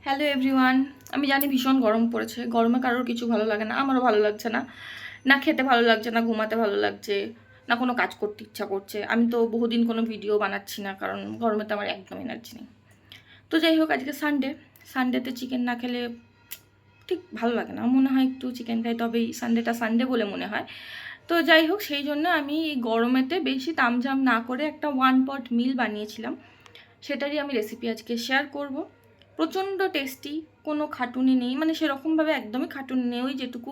Hello everyone. আমি জানি ভীষণ গরম পড়েছে, গরমে কারোর কিছু ভালো লাগে না, আমারও ভালো লাগছে না। না খেতে ভালো লাগছে, না ঘুমাতে ভালো লাগছে, না কোনো কাজ করতে ইচ্ছা করছে। আমি তো বহুদিন কোনো ভিডিও বানাচ্ছি না, কারণ গরমে তো আমার একদম এনার্জি নেই। তো যাই হোক, আজকে সানডেতে চিকেন না খেলে ঠিক ভালো লাগে না, মনে হয় একটু চিকেন খাই, তবেই সানডেটা সানডে বলে মনে হয়। তো যাই হোক, সেই জন্য আমি এই গরমেতে বেশি তামঝাম না করে একটা ওয়ান পট মিল বানিয়েছিলাম। সেটারই আমি রেসিপি আজকে শেয়ার করব। প্রচণ্ড টেস্টি, কোনো খাটুনি নেই, মানে সেরকমভাবে একদমই খাটুনি নেই, ওই যেটুকু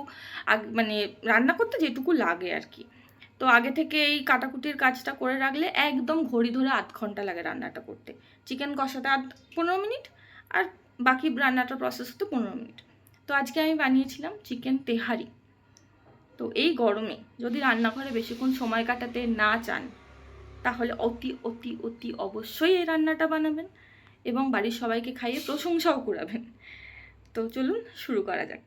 মানে রান্না করতে যেটুকু লাগে আর কি। তো আগে থেকে এই কাটাকুটির কাজটা করে রাখলে একদম ঘড়ি ধরে 8 ঘন্টা লাগে রান্নাটা করতে। চিকেন কষাতে 15 মিনিট, আর বাকি রান্নাটার প্রসেস হতে 15 মিনিট। তো আজকে আমি বানিয়েছিলাম চিকেন তেহারি। তো এই গরমে যদি রান্নাঘরে বেশিক্ষণ সময় কাটাতে না চান, তাহলে অতি অতি অতি অবশ্যই এই রান্নাটা বানাবেন এবং বাড়ির সবাইকে খাইয়ে প্রশংসাও করাবেন। তো চলুন শুরু করা যাক।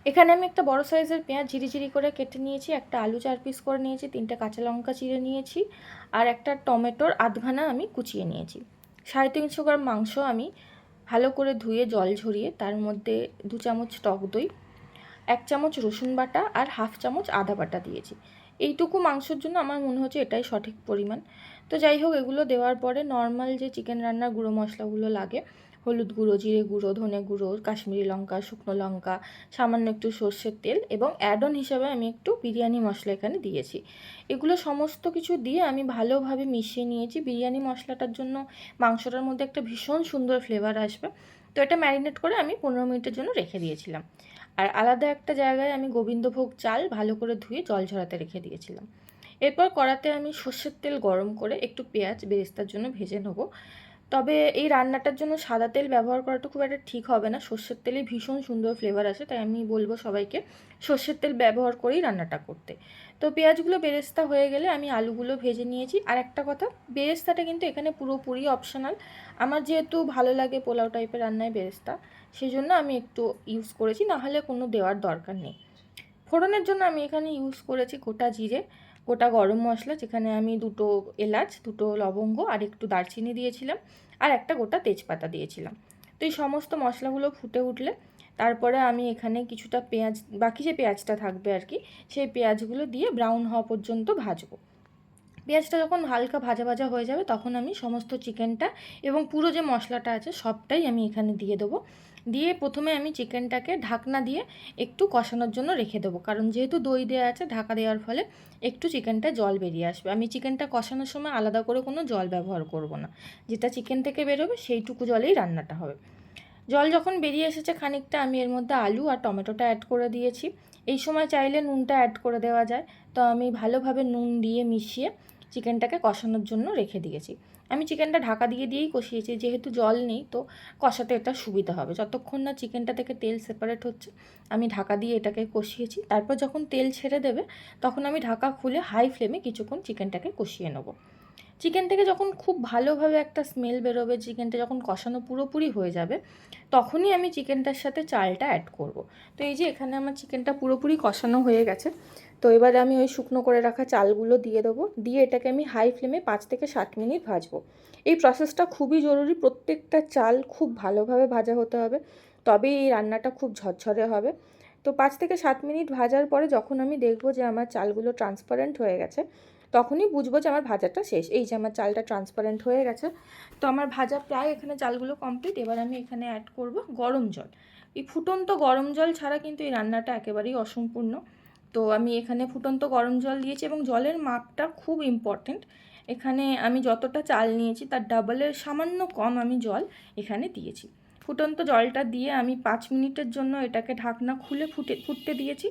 এখানে আমি একটা বড় সাইজের পেঁয়াজ ঝিরিঝিরি করে কেটে নিয়েছি, একটা আলু 4 পিস করে নিয়েছি, 3টে কাঁচা লঙ্কা চিড়ে নিয়েছি, আর একটা টমেটোর আধখানা আমি কুচিয়ে নিয়েছি। 350 গ্রাম মাংস আমি ভালো করে ধুয়ে জল ঝরিয়ে তার মধ্যে 2 চামচ টক দই, 1 চামচ রসুন বাটা আর হাফ চামচ আদা বাটা দিয়েছি। এইটুকু মাংসের জন্য আমার মনে হচ্ছে এটাই সঠিক পরিমাণ। তো যাই হোক, এগুলো দেওয়ার পরে নর্মাল যে চিকেন রান্নার গুঁড়ো মশলাগুলো লাগে, হলুদ গুঁড়ো, জিরে গুঁড়ো, ধনে গুঁড়ো, কাশ্মীরি লঙ্কা, শুকনো লঙ্কা, সামান্য একটু সর্ষের তেল এবং অ্যাড অন হিসাবে আমি একটু বিরিয়ানি মশলা এখানে দিয়েছি। এগুলো সমস্ত কিছু দিয়ে আমি ভালোভাবে মিশিয়ে নিয়েছি। বিরিয়ানি মশলাটার জন্য মাংসটার মধ্যে একটা ভীষণ সুন্দর ফ্লেভার আসবে। তো এটা ম্যারিনেট করে আমি 15 মিনিটের জন্য রেখে দিয়েছিলাম। আর আলাদা একটা জায়গায় আমি গোবিন্দভোগ চাল ভালো করে ধুয়ে জল ঝরাতে রেখে দিয়েছিলাম। এরপর কড়াতে আমি সর্ষের তেল গরম করে একটু পেঁয়াজ বেরেস্তার জন্য ভেজে নেবো। তবে এই রান্নাটার জন্য সাদা তেল ব্যবহার করাটা খুব একটা ঠিক হবে না, সর্ষের তেলে ভীষণ সুন্দর ফ্লেভার আসে, তাই আমি বলবো সবাইকে সর্ষের তেল ব্যবহার করেই রান্নাটা করতে। তো পেঁয়াজগুলো বেরেস্তা হয়ে গেলে আমি আলুগুলো ভেজে নিয়েছি। আর একটা কথা, বেরেস্তাটা কিন্তু এখানে পুরোপুরি অপশনাল। আমার যেহেতু ভালো লাগে পোলাও টাইপের রান্নায় বেরেস্তা, সেই জন্য আমি একটু ইউজ করেছি, নাহলে কোনো দেওয়ার দরকার নেই। ফোড়নের জন্য আমি এখানে ইউজ করেছি গোটা জিরে, গোটা গরম মশলা, যেখানে আমি 2টো এলাচ, 2টো লবঙ্গ আর একটু দারচিনি দিয়েছিলাম, আর একটা গোটা তেজপাতা দিয়েছিলাম। তো এই সমস্ত মশলাগুলো ফুটে উঠলে তারপরে আমি এখানে কিছুটা পেঁয়াজ, বাকি যে পেঁয়াজটা থাকবে আর কি, সেই পেঁয়াজগুলো দিয়ে ব্রাউন হওয়া পর্যন্ত ভাজবো। পেঁয়াজটা যখন হালকা ভাজা ভাজা হয়ে যাবে, তখন আমি সমস্ত চিকেনটা এবং পুরো যে মশলাটা আছে সবটাই আমি এখানে দিয়ে দেবো। দিয়ে প্রথমে আমি চিকেনটাকে ঢাকনা দিয়ে একটু কষানোর জন্য রেখে দেবো, কারণ যেহেতু দই দেওয়া আছে, ঢাকা দেওয়ার ফলে একটু চিকেনটা জল বেরিয়ে আসবে। আমি চিকেনটা কষানোর সময় আলাদা করে কোনো জল ব্যবহার করব না, যেটা চিকেন থেকে বেরোবে সেইটুকু জলেই রান্নাটা হবে। জল যখন বেরিয়ে এসেছে খানিকটা, আমি এর মধ্যে আলু আর টমেটোটা অ্যাড করে দিয়েছি। এই সময় চাইলে নুনটা অ্যাড করে দেওয়া যায়। তো আমি ভালোভাবে নুন দিয়ে মিশিয়ে চিকেনটাকে কষানোর জন্য রেখে দিয়েছি। আমি চিকেনটা ঢাকা দিয়েই কষিয়েছি, যেহেতু জল নেই তো কষাতে এটা সুবিধা হবে। যতক্ষণ না চিকেনটা থেকে তেল সেপারেট হচ্ছে, আমি ঢাকা দিয়ে এটাকে কষিয়েছি। তারপর যখন তেল ছেড়ে দেবে, তখন আমি ঢাকা খুলে হাই ফ্লেমে কিছুক্ষণ চিকেনটাকে কষিয়ে নেবো। চিকেন থেকে যখন খুব ভালোভাবে একটা স্মেল বেরোবে, চিকেনটা যখন কষানো পুরোপুরি হয়ে যাবে, তখনই আমি চিকেনটার সাথে চালটা অ্যাড করব। তো এই যে এখানে আমার চিকেনটা পুরোপুরি কষানো হয়ে গেছে। তো এবারে আমি ওই শুকনো করে রাখা চালগুলো দিয়ে দেবো, দিয়ে এটাকে আমি হাই ফ্লেমে 5 থেকে 7 মিনিট ভাজবো। এই প্রসেসটা খুবই জরুরি, প্রত্যেকটা চাল খুব ভালোভাবে ভাজা হতে হবে, তবেই এই রান্নাটা খুব ঝরঝরে হবে। তো 5 থেকে 7 মিনিট ভাজার পরে যখন আমি দেখব যে আমার চালগুলো ট্রান্সপারেন্ট হয়ে গেছে, তখনই বুঝবো যে আমার ভাজাটা শেষ। এই যে আমার চালটা ট্রান্সপারেন্ট হয়ে গেছে, তো আমার ভাজা প্রায় এখানে চালগুলো কমপ্লিট। এবার আমি এখানে অ্যাড করব গরম জল। এই ফুটন্ত গরম জল ছাড়া কিন্তু এই রান্নাটা একেবারেই অসম্পূর্ণ। তো আমি এখানে ফুটন্ত গরম জল দিয়েছি এবং জলের মাপটা খুব ইম্পর্টেন্ট। এখানে আমি যতটা চাল নিয়েছি তার ডাবলের সামান্য কম আমি জল এখানে দিয়েছি। ফুটন্ত জলটা দিয়ে আমি 5 মিনিটের জন্য এটাকে ঢাকনা খুলে ফুটতে দিয়েছি,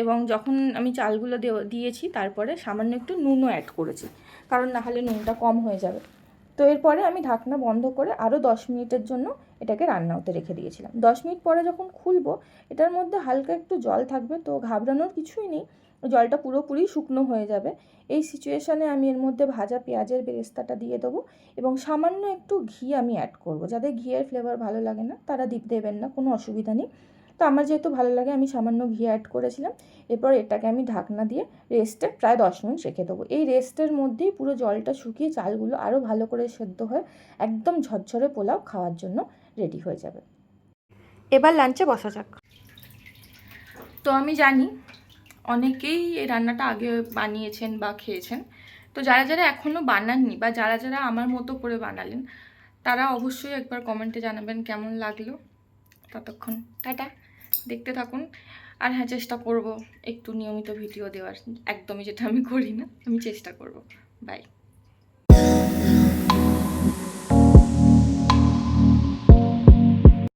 এবং যখন আমি চালগুলো দিয়েছি তারপরে সামান্য একটু নুনও অ্যাড করেছি, কারণ নাহলে নুনটা কম হয়ে যাবে। তো এরপরে আমি ঢাকনা বন্ধ করে আরও 10 মিনিটের জন্য এটাকে রান্না হতে রেখে দিয়েছিলাম। 10 মিনিট পরে যখন খুলবো, এটার মধ্যে হালকা একটু জল থাকবে, তো ঘাবড়ানোর কিছুই নেই, জলটা পুরোপুরি শুকনো হয়ে যাবে। এই সিচুয়েশানে আমি এর মধ্যে ভাজা পেঁয়াজের বেরেস্তাটা দিয়ে দেবো এবং সামান্য একটু ঘি আমি অ্যাড করব। যাদের ঘিয়ের ফ্লেভার ভালো লাগে না তারা দেবেন না, কোনো অসুবিধা নেই। তো আমার যেহেতু ভালো লাগে আমি সামান্য ঘি অ্যাড করেছিলাম। এরপর এটাকে আমি ঢাকনা দিয়ে রেস্টে প্রায় 10 মিনিট রেখে দেবো। এই রেস্টের মধ্যেই পুরো জলটা শুকিয়ে চালগুলো আরও ভালো করে সেদ্ধ হয়ে একদম ঝরঝরে পোলাও খাওয়ার জন্য রেডি হয়ে যাবে। এবার লাঞ্চে বসা যাক। তো আমি জানি অনেকেই এই রান্নাটা আগে বানিয়েছেন বা খেয়েছেন। তো যারা যারা এখনও বানাননি বা যারা যারা আমার মতো করে বানালেন, তারা অবশ্যই একবার কমেন্টে জানাবেন কেমন লাগলো। ততক্ষণ টাটা, দেখতে থাকুন। আর হ্যাঁ, চেষ্টা করব একটু নিয়মিত ভিডিও দেওয়ার, একদমই যেটা আমি করি না, আমি চেষ্টা করব। বাই।